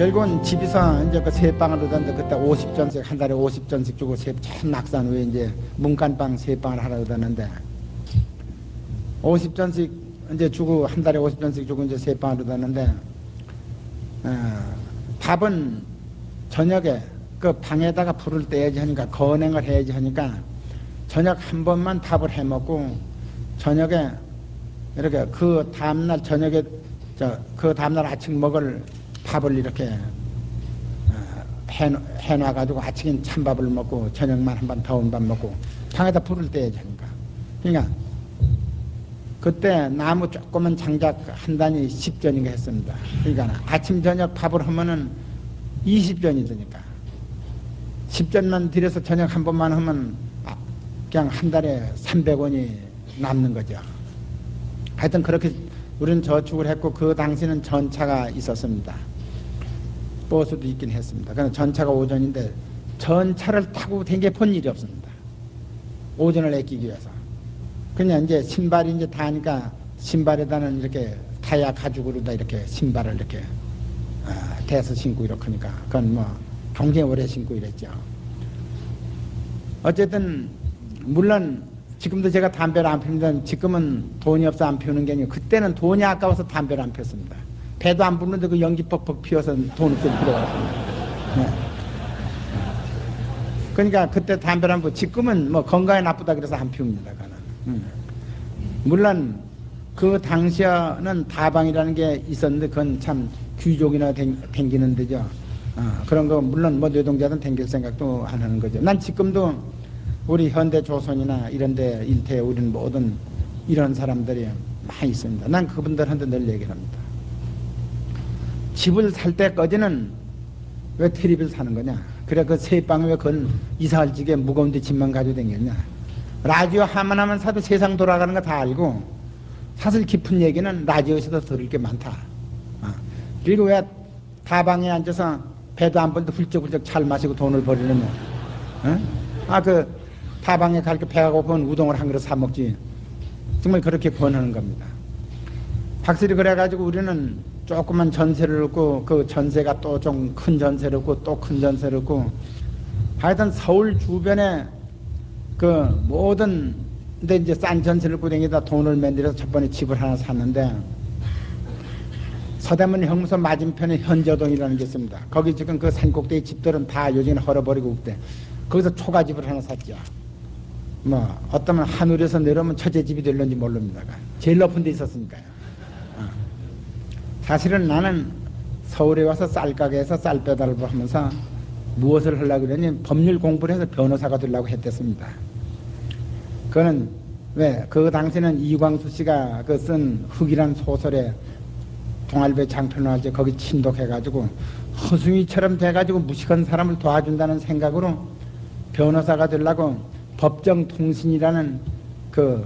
결국은 집에서 이제 그 세 방을 얻었는데 그때 50전씩 한 달에 50전씩 주고 전 낙산 후에 이제 문간방 세 방을 하라 얻었는데 50전씩 이제 주고 한 달에 50전씩 주고 이제 세 방을 얻었는데 밥은 저녁에 그 방에다가 불을 떼야지 하니까 건행을 해야지 하니까 저녁 한 번만 밥을 해 먹고 저녁에 이렇게 그 다음날 저녁에 그 다음날 아침 먹을 밥을 이렇게 해놔가지고 아침엔 찬밥을 먹고 저녁만 한 번 더운 밥 먹고 방에다 불을 떼야지 하니까 그러니까 그때 나무 조그만 장작 한 단이 10전인가 했습니다. 그러니까 아침 저녁 밥을 하면은 20전이 되니까 10전만 들여서 저녁 한 번만 하면 그냥 한 달에 300원이 남는 거죠. 하여튼 그렇게 우리는 저축을 했고 그 당시는 전차가 있었습니다. 버스도 있긴 했습니다. 그러나 전차가 오전인데 전차를 타고 댕겨 본 일이 없습니다. 오전을 아끼기 위해서. 그냥 이제 신발이 이제 다니까 신발에다는 이렇게 타야 가죽으로다 이렇게 신발을 이렇게 대서 신고 이렇게 하니까 그건 뭐 굉장히 오래 신고 이랬죠. 어쨌든 물론 지금도 제가 담배를 안 핍니다. 지금은 돈이 없어 안 피우는 게 아니고 그때는 돈이 아까워서 담배를 안 폈습니다. 배도 안 부는데 그 연기 퍽퍽 피워서 돈 없을 필요가 없습니다. 네. 그러니까 그때 담배를 안 피우고 지금은 뭐 건강에 나쁘다 그래서 안 피웁니다. 물론 그 당시에는 다방이라는 게 있었는데 그건 참 귀족이나 댕기는 데죠. 그런 거 물론 뭐 노동자든 댕길 생각도 안 하는 거죠. 난 지금도 우리 현대 조선이나 이런 데 일대에 우리는 모든 이런 사람들이 많이 있습니다. 난 그분들한테 늘 얘기를 합니다. 집을 살 때까지는 왜 텔레비를 사는 거냐? 그래 그 세 방에 왜 그건 이사할 적에 무거운 데 집만 가지고 다녔냐? 라디오 하나만 사도 세상 돌아가는 거 다 알고 사실 깊은 얘기는 라디오에서도 들을 게 많다. 그리고 왜 다방에 앉아서 배도 안 부는데 훌쩍훌쩍 잘 마시고 돈을 버리느냐? 그 다방에 갈 때 배가 고프면 우동을 한 그릇 사 먹지. 정말 그렇게 권하는 겁니다. 확실히 그래가지고 우리는 조그만 전세를 얻고 그 전세가 또 좀 큰 전세를 얻고 또 큰 전세를 얻고 하여튼 서울 주변에 그 모든 근데 이제 싼 전세를 꾸댕이다 돈을 만들어서 첫 번에 집을 하나 샀는데 서대문 형무소 맞은편에 현저동이라는 게 있습니다. 거기 지금 그 산꼭대기 집들은 다 요즘에 헐어버리고 없대. 거기서 초가집을 하나 샀죠. 뭐 어떠면 하늘에서 내려오면 처제집이 될런지 모릅니다. 제일 높은 데 있었으니까요. 사실은 나는 서울에 와서 쌀가게에서 쌀 배달을 하면서 무엇을 하려고 그러니 법률 공부를 해서 변호사가 되려고 했댔습니다. 그거는 왜 그 당시에는 이광수 씨가 그 쓴 흑이란 소설에 동아일보에 장편을 하죠. 거기 친독해가지고 허숭이처럼 돼가지고 무식한 사람을 도와준다는 생각으로 변호사가 되려고 법정통신이라는 그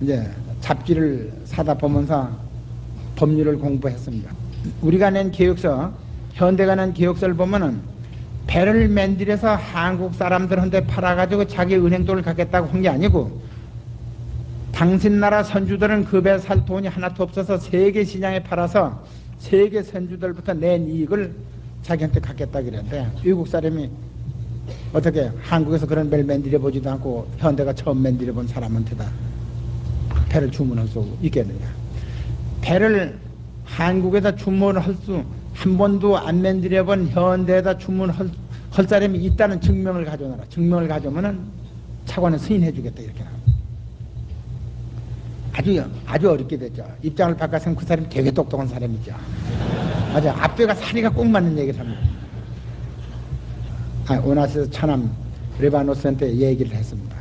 이제 잡지를 사다 보면서 법률을 공부했습니다. 우리가 낸 계획서, 현대가 낸 계획서를 보면은 배를 만들어서 한국 사람들한테 팔아가지고 자기 은행돈을 갖겠다고 한 게 아니고 당신 나라 선주들은 그 배 살 돈이 하나도 없어서 세계 시장에 팔아서 세계 선주들부터 낸 이익을 자기한테 갖겠다 그랬는데 외국 사람이 어떻게 한국에서 그런 배를 만들어 보지도 않고 현대가 처음 만들어 본 사람한테다 배를 주문할 수 있겠느냐. 배를 한국에다 주문할 수 한 번도 안 만들어 본 현대에다 주문할 사람이 있다는 증명을 가져오너라. 증명을 가져오면은 차관은 승인해 주겠다 이렇게 나와요. 아주 어렵게 됐죠. 입장을 바꿔서는 그 사람이 되게 똑똑한 사람이죠. 맞아. 앞뒤가 사리가 꼭 맞는 얘기를 합니다. 오나시에서 처남 레바노스한테 얘기를 했습니다.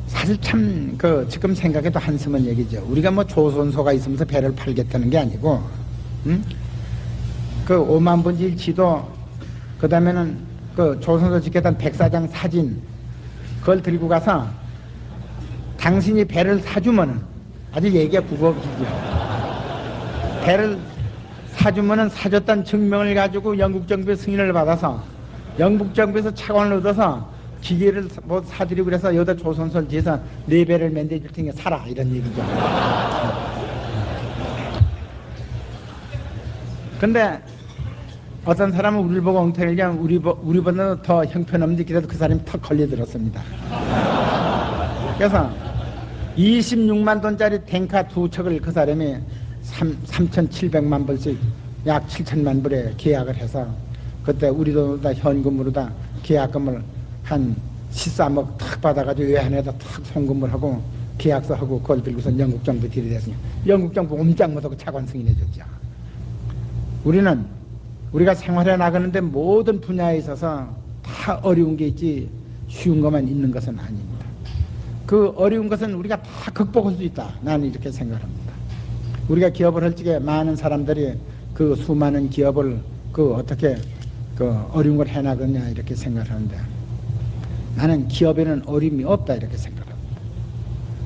사실 참 지금 생각해도 한심한 얘기죠. 우리가 뭐 조선소가 있으면서 배를 팔겠다는 게 아니고, 그 5만 분지 지도, 그 다음에는 그 조선소 짓겠다는 백사장 사진, 그걸 들고 가서 당신이 배를 사주면은, 아주 얘기가 국어기죠. 배를 사주면은 사줬다는 증명을 가지고 영국 정부의 승인을 받아서 영국 정부에서 차관을 얻어서 기계를 뭐 사드리고 그래서 여기다 조선소를 지어서 4배를 만들어줄 테니까 사라 이런 얘기죠. 근데 어떤 사람은 우리를 보고 엉터리를 하면 우리보다 더 형편없는데 그래도 그 사람이 턱 걸려들었습니다. 그래서 26만 돈짜리 탱카 2척을 그 사람이 3,700만 불씩 약 7천만 불에 계약을 해서 그때 우리도 다 현금으로 다 계약금을 한 13억 탁 받아가지고 외환에다 탁 송금을 하고 계약서하고 그걸 들고서 영국 정부 들이댔으니 영국 정부 옴짝 못하고 차관 승인해줬죠. 우리가 생활해 나가는데 모든 분야에 있어서 다 어려운 게 있지 쉬운 것만 있는 것은 아닙니다. 그 어려운 것은 우리가 다 극복할 수 있다. 나는 이렇게 생각합니다. 우리가 기업을 할 적에 많은 사람들이 그 수많은 기업을 어떻게 어려운 걸 해나가냐 이렇게 생각하는데 나는 기업에는 어려움이 없다 이렇게 생각합니다.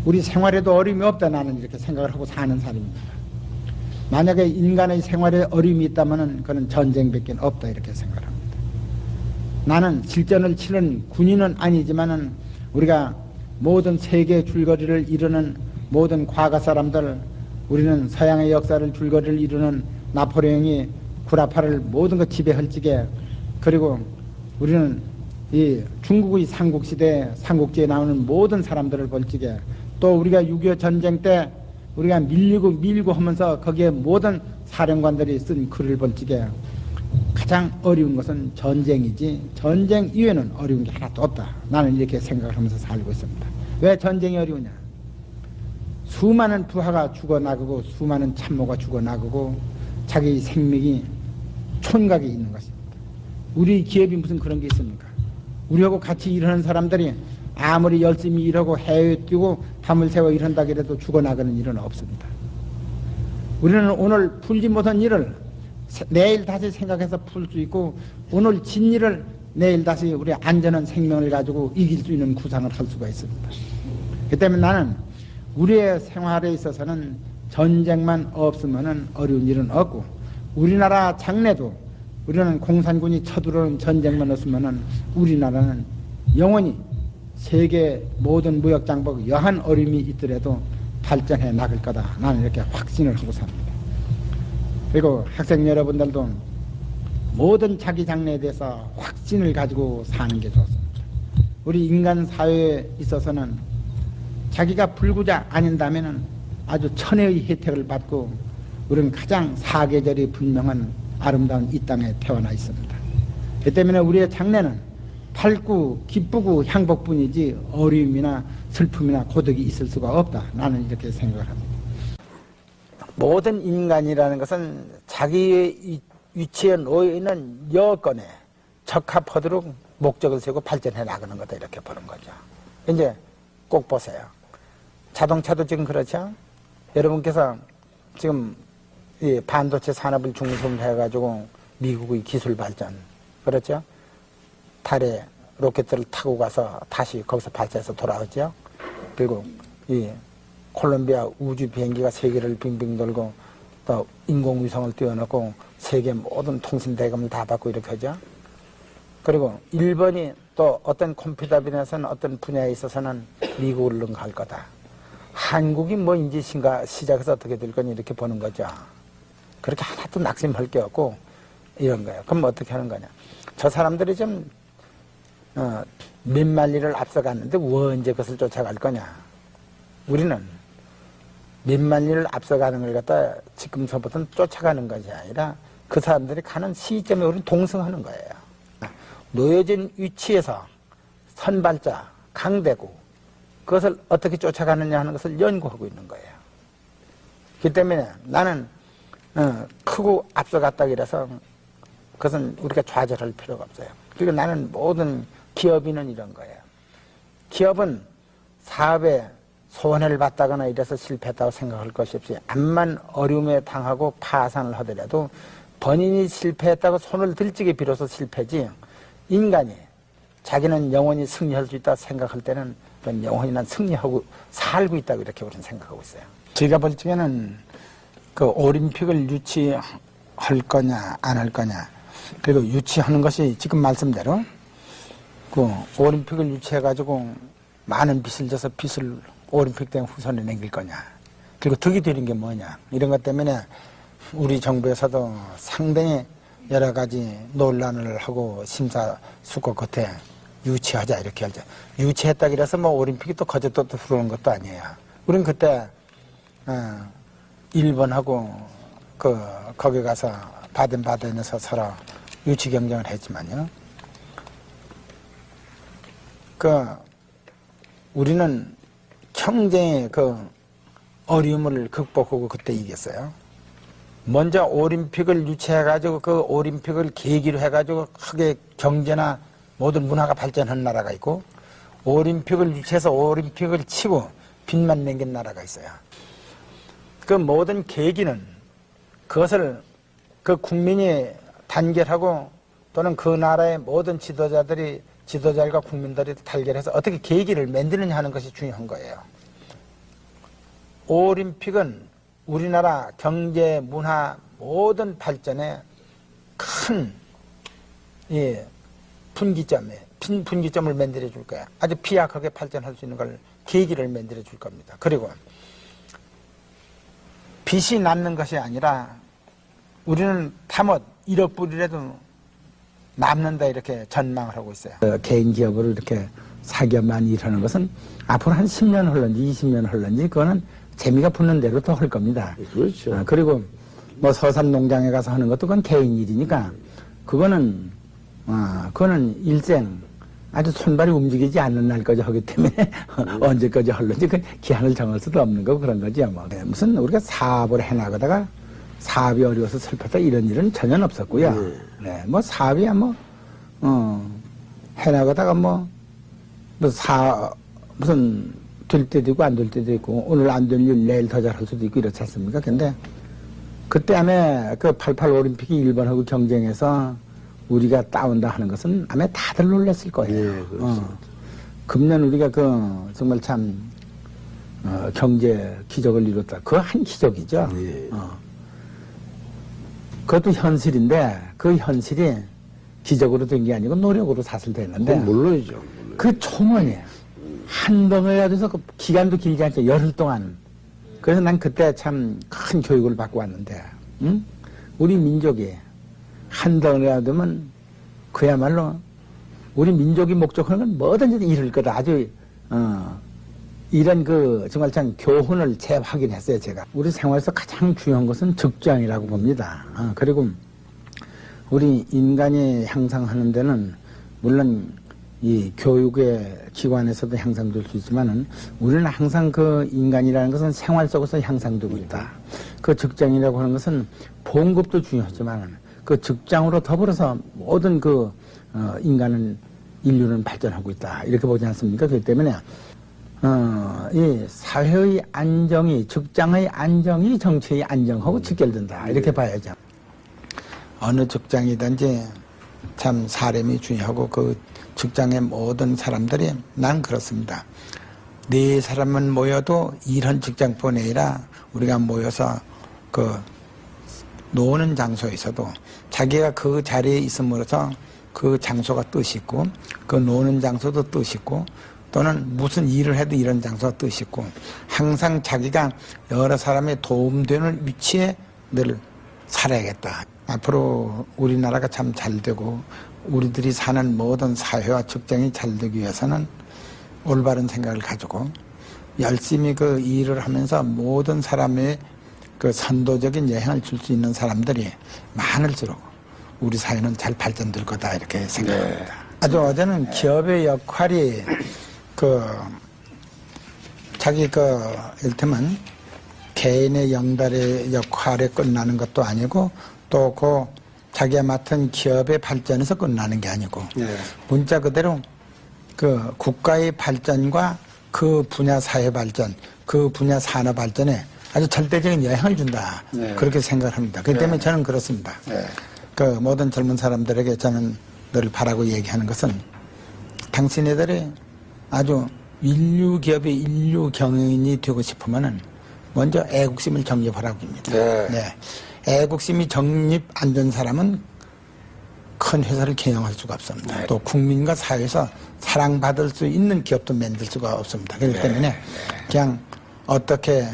우리 생활에도 어려움이 없다 나는 이렇게 생각을 하고 사는 사람입니다. 만약에 인간의 생활에 어려움이 있다면 그는 전쟁밖에 없다 이렇게 생각합니다. 나는 실전을 치는 군인은 아니지만은 우리가 모든 세계 줄거리를 이루는 모든 과거 사람들 우리는 서양의 역사를 줄거리를 이루는 나폴레옹이 구라파를 모든 것 지배할 적에 그리고 우리는 이 중국의 삼국시대 삼국지에 나오는 모든 사람들을 볼 적에 또 우리가 6.25 전쟁 때 우리가 밀고 하면서 거기에 모든 사령관들이 쓴 글을 볼 적에 가장 어려운 것은 전쟁이지 전쟁 이외에는 어려운 게 하나도 없다. 나는 이렇게 생각을 하면서 살고 있습니다. 왜 전쟁이 어려우냐? 수많은 부하가 죽어나가고 수많은 참모가 죽어나가고 자기 생명이 촌각에 있는 것입니다. 우리 기업이 무슨 그런 게 있습니까? 우리하고 같이 일하는 사람들이 아무리 열심히 일하고 해외에 뛰고 밤을 새워 일한다 그래도 죽어나가는 일은 없습니다. 우리는 오늘 풀지 못한 일을 내일 다시 생각해서 풀 수 있고 오늘 진 일을 내일 다시 우리 안전한 생명을 가지고 이길 수 있는 구상을 할 수가 있습니다. 그 때문에 나는 우리의 생활에 있어서는 전쟁만 없으면 어려운 일은 없고 우리나라 장래도 우리는 공산군이 쳐들어오는 전쟁만 없으면 우리나라는 영원히 세계 모든 무역장복 여한 어려움이 있더라도 발전해 나갈 거다. 나는 이렇게 확신을 하고 삽니다. 그리고 학생 여러분들도 모든 자기 장래에 대해서 확신을 가지고 사는 게 좋습니다. 우리 인간 사회에 있어서는 자기가 불구자 아닌다면 아주 천혜의 혜택을 받고 우리는 가장 사계절이 분명한 아름다운 이 땅에 태어나 있습니다. 그 때문에 우리의 장래는 밝고 기쁘고 행복뿐이지 어려움이나 슬픔이나 고독이 있을 수가 없다. 나는 이렇게 생각을 합니다. 모든 인간이라는 것은 자기의 위치에 놓여있는 여건에 적합하도록 목적을 세우고 발전해 나가는 거다 이렇게 보는 거죠. 이제 꼭 보세요. 자동차도 지금 그렇죠. 여러분께서 지금 이 반도체 산업을 중심해가지고 미국의 기술 발전 그렇죠. 달에 로켓을 타고 가서 다시 거기서 발사해서 돌아오죠. 그리고 이 콜롬비아 우주 비행기가 세계를 빙빙 돌고 또 인공위성을 띄워놓고 세계 모든 통신 대금을 다 받고 이렇게 하죠. 그리고 일본이 또 어떤 컴퓨터 분야에서는 어떤 분야에 있어서는 미국을 능가할 거다. 한국이 뭐 이제 시작해서 어떻게 될 거니 이렇게 보는 거죠. 그렇게 하나도 낙심할 게 없고 이런 거예요. 그럼 어떻게 하는 거냐. 저 사람들이 좀 몇만 리를 앞서갔는데 언제 그것을 쫓아갈 거냐. 우리는 몇만 리를 앞서가는 걸 갖다 지금서부터는 쫓아가는 것이 아니라 그 사람들이 가는 시점에 우리는 동승하는 거예요. 놓여진 위치에서 선발자, 강대구 그것을 어떻게 쫓아가느냐 하는 것을 연구하고 있는 거예요. 그렇기 때문에 나는 크고 앞서갔다 그래서 그것은 우리가 좌절할 필요가 없어요. 그리고 나는 모든 기업인은 이런 거예요. 기업은 사업에 손해를 봤다거나 이래서 실패했다고 생각할 것이 없이 암만 어려움에 당하고 파산을 하더라도 본인이 실패했다고 손을 들찌게 비로소 실패지 인간이 자기는 영원히 승리할 수 있다고 생각할 때는 그건 영원히 난 승리하고 살고 있다고 이렇게 우리는 생각하고 있어요. 제가 볼 적에는 그 올림픽을 유치할 거냐 안 할 거냐 그리고 유치하는 것이 지금 말씀대로 그 올림픽을 유치해가지고 많은 빚을 져서 빚을 올림픽 때 후손에 남길 거냐 그리고 득이 되는 게 뭐냐 이런 것 때문에 우리 정부에서도 상당히 여러 가지 논란을 하고 심사숙고 끝에 유치하자 이렇게 하자. 유치했다 그래서 뭐 올림픽이 또 거저 또 들어오는 것도 아니에요. 우린 그때 일본하고 거기 가서 바덴바덴에서 서로 유치 경쟁을 했지만요. 우리는 경쟁의 어려움을 극복하고 그때 이겼어요. 먼저 올림픽을 유치해가지고 그 올림픽을 계기로 해가지고 크게 경제나 모든 문화가 발전한 나라가 있고, 올림픽을 유치해서 올림픽을 치고 빛만 남긴 나라가 있어요. 그 모든 계기는 그것을 그 국민이 단결하고 또는 그 나라의 모든 지도자들과 국민들이 단결해서 어떻게 계기를 만드느냐 하는 것이 중요한 거예요. 올림픽은 우리나라 경제, 문화 모든 발전에 큰 분기점을 만들어 줄 거야. 아주 비약하게 발전할 수 있는 걸 계기를 만들어 줄 겁니다. 그리고 빚이 남는 것이 아니라 우리는 타못 1억 불이라도 남는다 이렇게 전망을 하고 있어요. 개인 기업으로 이렇게 사기업만 일하는 것은 앞으로 한 10년 흘렀는지 20년 흘렀는지 그거는 재미가 붙는 대로 더 할 겁니다. 그렇죠. 그리고 뭐 서산 농장에 가서 하는 것도 그건 개인 일이니까 그거는 일생 아주 손발이 움직이지 않는 날까지 하기 때문에 언제까지 할는지 그 기한을 정할 수도 없는 거고 그런 거지 뭐. 무슨 우리가 사업을 해나가다가 사업이 어려워서 슬펐다 이런 일은 전혀 없었고요. 네, 뭐 사업이야 해나가다가 무슨 될 때도 있고 안 될 때도 있고 오늘 안 될 일 내일 더 잘할 수도 있고 이렇지 않습니까? 근데 그때 안에 그 88 올림픽이 일본하고 경쟁해서 우리가 따온다 하는 것은 아마 다들 놀랐을 거예요. 금년 우리가 정말 참 경제 기적을 이뤘다. 그거 한 기적이죠. 그것도 현실인데 그 현실이 기적으로 된 게 아니고 노력으로 사실됐는데 물론이죠. 그 초문이에요. 한 덩어리가 돼서 그 기간도 길지 않죠. 열흘 동안. 그래서 난 그때 참 큰 교육을 받고 왔는데, 우리 민족이 한 덩어리가 되면 그야말로 우리 민족이 목적하는 건 뭐든지 이룰 거다. 아주, 이런 정말 참 교훈을 재확인했어요, 제가. 우리 생활에서 가장 중요한 것은 직장이라고 봅니다. 그리고 우리 인간이 향상하는 데는 물론 이 교육의 기관에서도 향상될 수 있지만은 우리는 항상 그 인간이라는 것은 생활 속에서 향상되고 있다. 그 직장이라고 하는 것은 봉급도 중요하지만은 그 직장으로 더불어서 모든 인류는 발전하고 있다. 이렇게 보지 않습니까? 그렇기 때문에 이 사회의 안정이, 직장의 안정이 정치의 안정하고 직결된다. 이렇게 봐야죠. 어느 직장이든지 참 사람이 중요하고 그 직장의 모든 사람들이 난 그렇습니다. 네 사람은 모여도 이런 직장뿐 아니라 우리가 모여서 노는 장소에서도 자기가 그 자리에 있음으로써 그 장소가 뜻이 있고 그 노는 장소도 뜻이 있고 또는 무슨 일을 해도 이런 장소가 뜻이 있고 항상 자기가 여러 사람의 도움되는 위치에 늘 살아야겠다. 앞으로 우리나라가 참 잘되고 우리들이 사는 모든 사회와 직장이 잘되기 위해서는 올바른 생각을 가지고 열심히 그 일을 하면서 모든 사람의 그 선도적인 영향을 줄 수 있는 사람들이 많을수록 우리 사회는 잘 발전될 거다 이렇게 생각합니다. 아주 어제는 기업의 역할이 자기 이를테면 개인의 영달의 역할에 끝나는 것도 아니고 또 자기가 맡은 기업의 발전에서 끝나는 게 아니고 문자 그대로 국가의 발전과 그 분야 사회 발전, 그 분야 산업 발전에 아주 절대적인 영향을 준다. 그렇게 생각을 합니다. 그렇기 때문에 저는 그렇습니다. 모든 젊은 사람들에게 저는 늘 바라고 얘기하는 것은 당신네들이 아주 인류 기업의 인류 경영인이 되고 싶으면은 먼저 애국심을 정립하라고 합니다. 애국심이 정립 안 된 사람은 큰 회사를 경영할 수가 없습니다. 또 국민과 사회에서 사랑받을 수 있는 기업도 만들 수가 없습니다. 그렇기 때문에 그냥 어떻게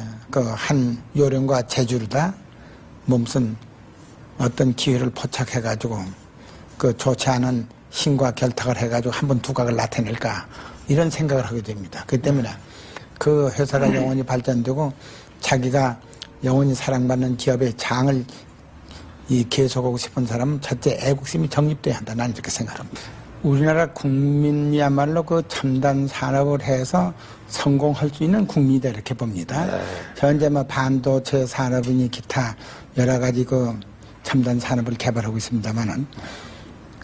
한 요령과 재주로다 무슨 어떤 기회를 포착해가지고 그 좋지 않은 힘과 결탁을 해가지고 한번 두각을 나타낼까 이런 생각을 하게 됩니다. 그렇기 때문에 그 회사가 영원히 발전되고 자기가 영원히 사랑받는 기업의 장을 계속하고 싶은 사람은 첫째 애국심이 정립돼야 한다. 나는 이렇게 생각합니다. 우리나라 국민이야말로 그 첨단 산업을 해서 성공할 수 있는 국민이다 이렇게 봅니다. 현재 뭐 반도체 산업이니 기타 여러 가지 그 첨단 산업을 개발하고 있습니다만은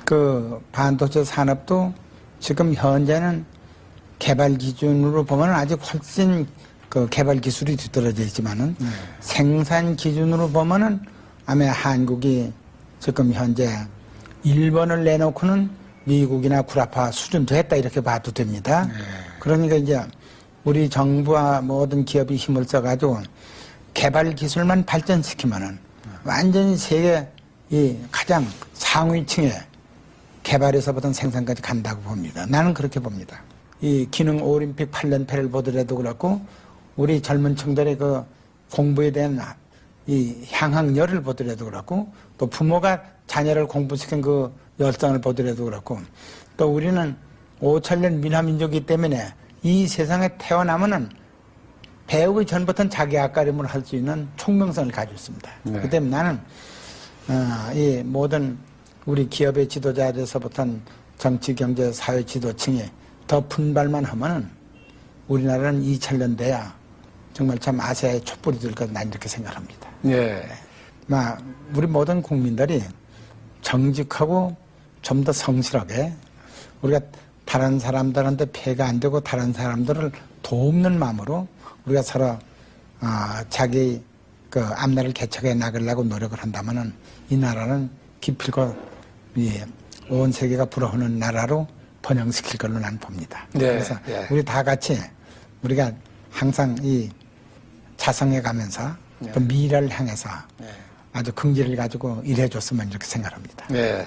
그 반도체 산업도 지금 현재는 개발 기준으로 보면 아직 훨씬 그 개발 기술이 뒤떨어져 있지만은 생산 기준으로 보면은 아마 한국이 지금 현재 1번을 내놓고는 미국이나 구라파 수준도 했다 이렇게 봐도 됩니다. 그러니까 이제 우리 정부와 모든 기업이 힘을 써가지고 개발 기술만 발전시키면은 완전히 세계 이 가장 상위층의 개발에서부터 생산까지 간다고 봅니다. 나는 그렇게 봅니다. 이 기능 올림픽 8連패를 보더라도 그렇고 우리 젊은 층들의 그 공부에 대한 이 향학열을 보더라도 그렇고 또 부모가 자녀를 공부시킨 그 열성을 보더라도 그렇고 또 우리는 5천년 민화민족이기 때문에 이 세상에 태어나면은 배우기 전부터는 자기 앞가림을 할 수 있는 총명성을 가지고 있습니다. 그렇기 때문에 나는 이 모든 우리 기업의 지도자들에서부터 정치, 경제, 사회 지도층이 더 분발만 하면은 우리나라는 2000년 돼야 정말 참 아시아의 촛불이 될 거다 난 이렇게 생각합니다. 예. 우리 모든 국민들이 정직하고 좀 더 성실하게 우리가 다른 사람들한테 폐가 안 되고 다른 사람들을 돕는 마음으로 우리가 서로 자기 그 앞날을 개척해 나가려고 노력을 한다면은 이 나라는 기필코 온 세계가 부러워하는 나라로 번영시킬 걸로 난 봅니다. 네, 그래서 네. 우리 다 같이 우리가 항상 이 자성해 가면서 또 미래를 향해서 아주 긍지를 가지고 일해줬으면 이렇게 생각합니다. 네.